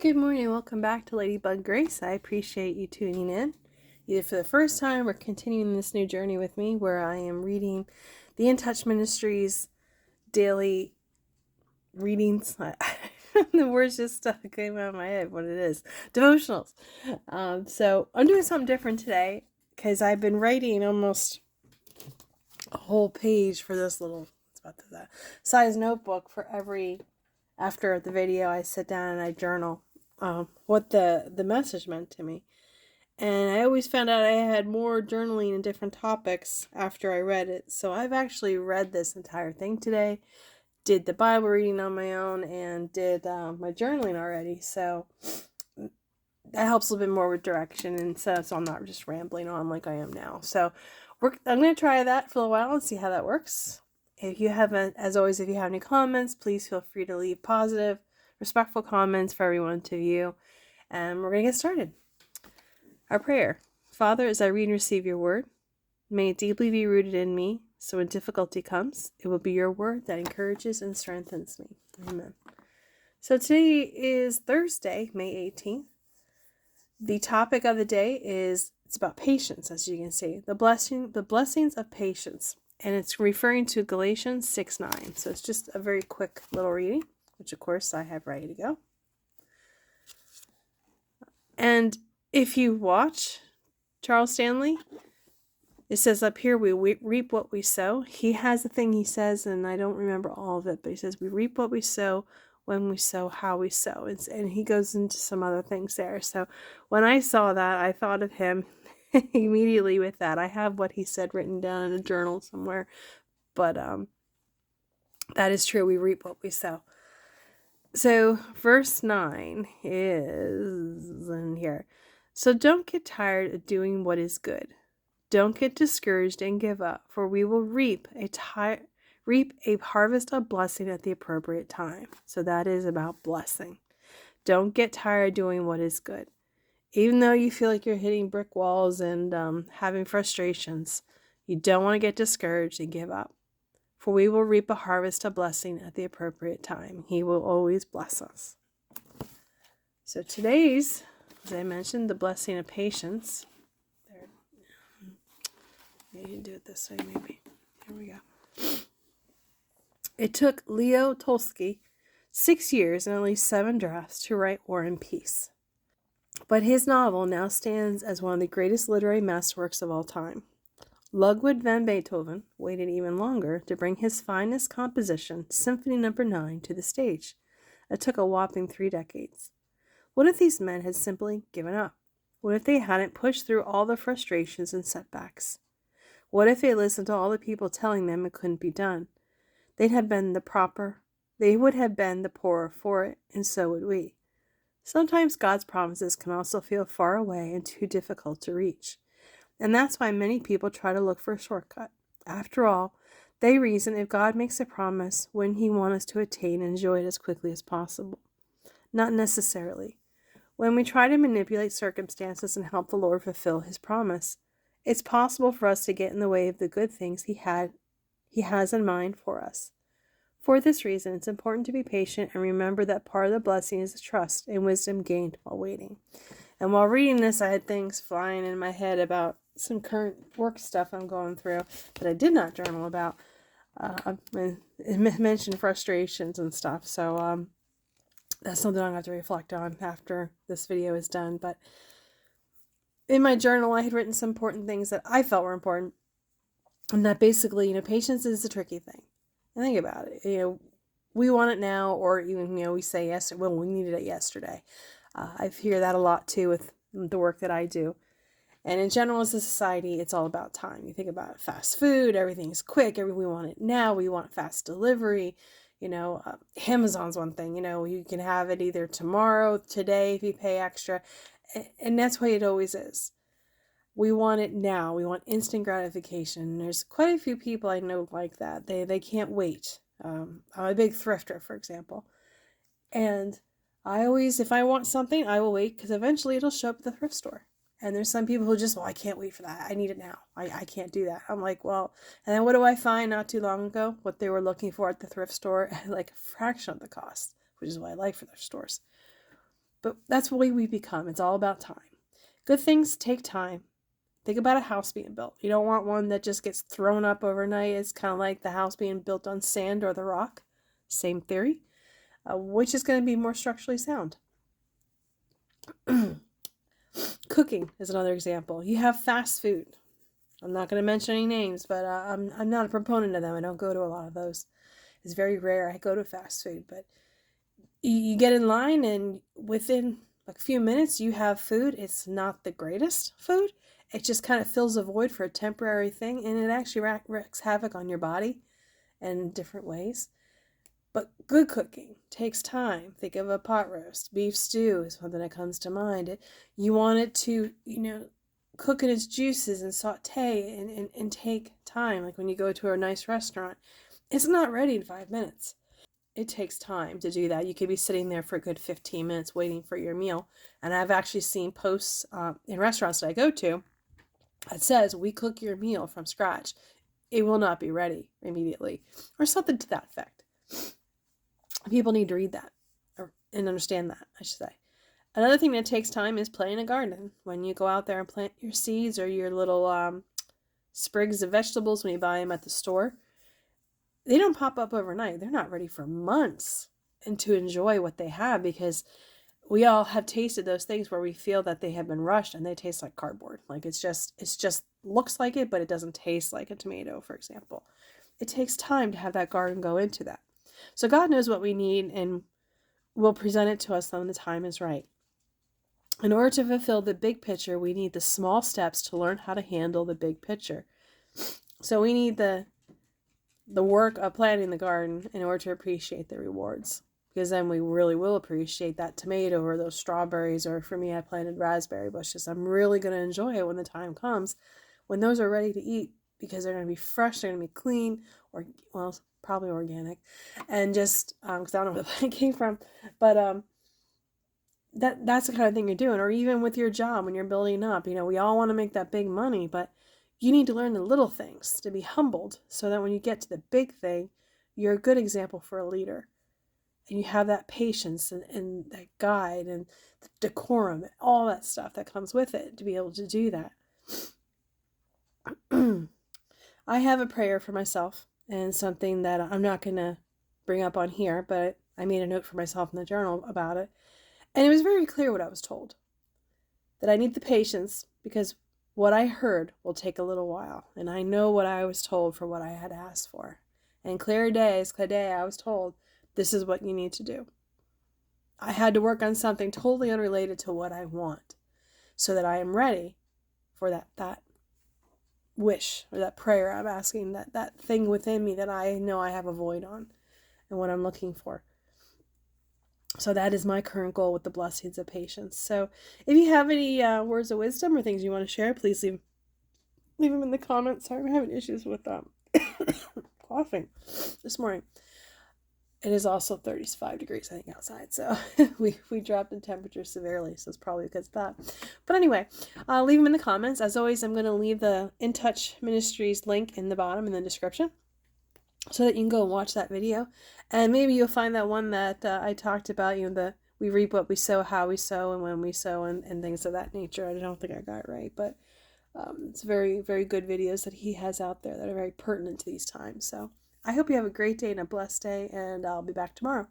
Good morning. Welcome back to Ladybug Grace. I appreciate you tuning in, either for the first time or continuing this new journey with me, where I am reading the In Touch Ministries daily readings. The words just came out of my head. What it is, devotionals. So I'm doing something different today because I've been writing almost a whole page for this little size notebook for every. After the video, I sit down and I journal what the message meant to me. And I always found out I had more journaling in different topics after I read it. So I've actually read this entire thing today, did the Bible reading on my own, and did my journaling already. So that helps a little bit more with direction, and so I'm not just rambling on like I am now. So I'm going to try that for a while and see how that works. If you haven't, as always, if you have any comments, please feel free to leave positive, respectful comments for everyone to view. And we're going to get started. Our prayer. Father, as I read and receive your word, may it deeply be rooted in me, so when difficulty comes, it will be your word that encourages and strengthens me. Amen. So today is Thursday, May 18th. The topic of the day is, it's about patience, as you can see. The blessings of patience. And it's referring to Galatians 6:9. So it's just a very quick little reading, which of course I have ready to go. And if you watch Charles Stanley, it says up here, we reap what we sow. He has a thing he says, and I don't remember all of it, but he says we reap what we sow, when we sow, how we sow. And he goes into some other things there. So when I saw that, I thought of him immediately with that. I have what he said written down in a journal somewhere, but that is true. We reap what we sow. So verse 9 is in here. So don't get tired of doing what is good. Don't get discouraged and give up, for we will reap a harvest of blessing at the appropriate time. So that is about blessing. Don't get tired of doing what is good. Even though you feel like you're hitting brick walls and having frustrations, you don't want to get discouraged and give up. For we will reap a harvest of blessing at the appropriate time. He will always bless us. So today's, as I mentioned, the blessing of patience. There. You can do it this way maybe. Here we go. It took Leo Tolstoy 6 years and at least 7 drafts to write War and Peace. But his novel now stands as one of the greatest literary masterworks of all time. Ludwig van Beethoven waited even longer to bring his finest composition, Symphony No. 9, to the stage. It took a whopping 3 decades. What if these men had simply given up? What if they hadn't pushed through all the frustrations and setbacks? What if they listened to all the people telling them it couldn't be done? They would have been the poorer for it, and so would we. Sometimes God's promises can also feel far away and too difficult to reach. And that's why many people try to look for a shortcut. After all, they reason if God makes a promise, wouldn't he want us to attain and enjoy it as quickly as possible? Not necessarily. When we try to manipulate circumstances and help the Lord fulfill his promise, it's possible for us to get in the way of the good things he has in mind for us. For this reason, it's important to be patient and remember that part of the blessing is the trust and wisdom gained while waiting. And while reading this, I had things flying in my head about some current work stuff I'm going through that I did not journal about. It mentioned frustrations and stuff, so that's something I'm going to have to reflect on after this video is done. But in my journal, I had written some important things that I felt were important, and that basically, patience is the tricky thing. And think about it. We want it now, or even, we say yes, well, we needed it yesterday. I hear that a lot too with the work that I do. And in general, as a society, it's all about time. You think about fast food, everything's quick, we want it now, we want fast delivery. Amazon's one thing, you can have it either tomorrow, today, if you pay extra. And that's the way it always is. We want it now. We want instant gratification. There's quite a few people I know like that. They can't wait. I'm a big thrifter, for example. And I always, if I want something, I will wait because eventually it'll show up at the thrift store. And there's some people who just, I can't wait for that. I need it now. I can't do that. I'm like, well, and then what do I find not too long ago? What they were looking for at the thrift store at like a fraction of the cost, which is what I like for thrift stores. But that's the way we become. It's all about time. Good things take time. Think about a house being built. You don't want one that just gets thrown up overnight. It's kind of like the house being built on sand or the rock. Same theory. Which is going to be more structurally sound. Cooking is another example. You have fast food. I'm not going to mention any names, but I'm not a proponent of them. I don't go to a lot of those. It's very rare I go to fast food, but you get in line and within a few minutes you have food. It's not the greatest food. It just kind of fills a void for a temporary thing, and it actually wreaks havoc on your body in different ways. But good cooking takes time. Think of a pot roast. Beef stew is something that comes to mind. You want it to, cook in its juices and saute and take time. Like when you go to a nice restaurant, it's not ready in 5 minutes. It takes time to do that. You could be sitting there for a good 15 minutes waiting for your meal. And I've actually seen posts in restaurants that I go to that says, we cook your meal from scratch. It will not be ready immediately. Or something to that effect. People need to read that and understand that, I should say. Another thing that takes time is planting a garden. When you go out there and plant your seeds or your little sprigs of vegetables when you buy them at the store, they don't pop up overnight. They're not ready for months and to enjoy what they have, because we all have tasted those things where we feel that they have been rushed and they taste like cardboard. Like it's just looks like it, but it doesn't taste like a tomato, for example. It takes time to have that garden go into that. So God knows what we need and will present it to us when the time is right. In order to fulfill the big picture, we need the small steps to learn how to handle the big picture. So we need the work of planting the garden in order to appreciate the rewards. Because then we really will appreciate that tomato or those strawberries, or for me, I planted raspberry bushes. I'm really going to enjoy it when the time comes, when those are ready to eat, because they're going to be fresh, they're going to be clean, or, well, probably organic, and just, because I don't know where the plant came from, but that's the kind of thing you're doing. Or even with your job, when you're building up, we all want to make that big money, but you need to learn the little things to be humbled, so that when you get to the big thing, you're a good example for a leader. And you have that patience and that guide and the decorum and all that stuff that comes with it to be able to do that. I have a prayer for myself, and something that I'm not going to bring up on here, but I made a note for myself in the journal about it. And it was very clear what I was told. That I need the patience, because what I heard will take a little while. And I know what I was told for what I had asked for. And clear day, I was told, this is what you need to do. I had to work on something totally unrelated to what I want, so that I am ready for that wish or that prayer I'm asking, that thing within me that I know I have a void on and what I'm looking for. So that is my current goal with the blessings of patience. So if you have any words of wisdom or things you want to share, please leave them in the comments. Sorry, I'm having issues with coughing this morning. It is also 35 degrees, I think, outside. So we dropped in temperature severely. So it's probably because of that. But anyway, leave them in the comments. As always, I'm going to leave the In Touch Ministries link in the bottom in the description, so that you can go and watch that video. And maybe you'll find that one that I talked about, we reap what we sow, how we sow, and when we sow, and things of that nature. I don't think I got it right, but it's very, very good videos that he has out there that are very pertinent to these times. So I hope you have a great day and a blessed day, and I'll be back tomorrow.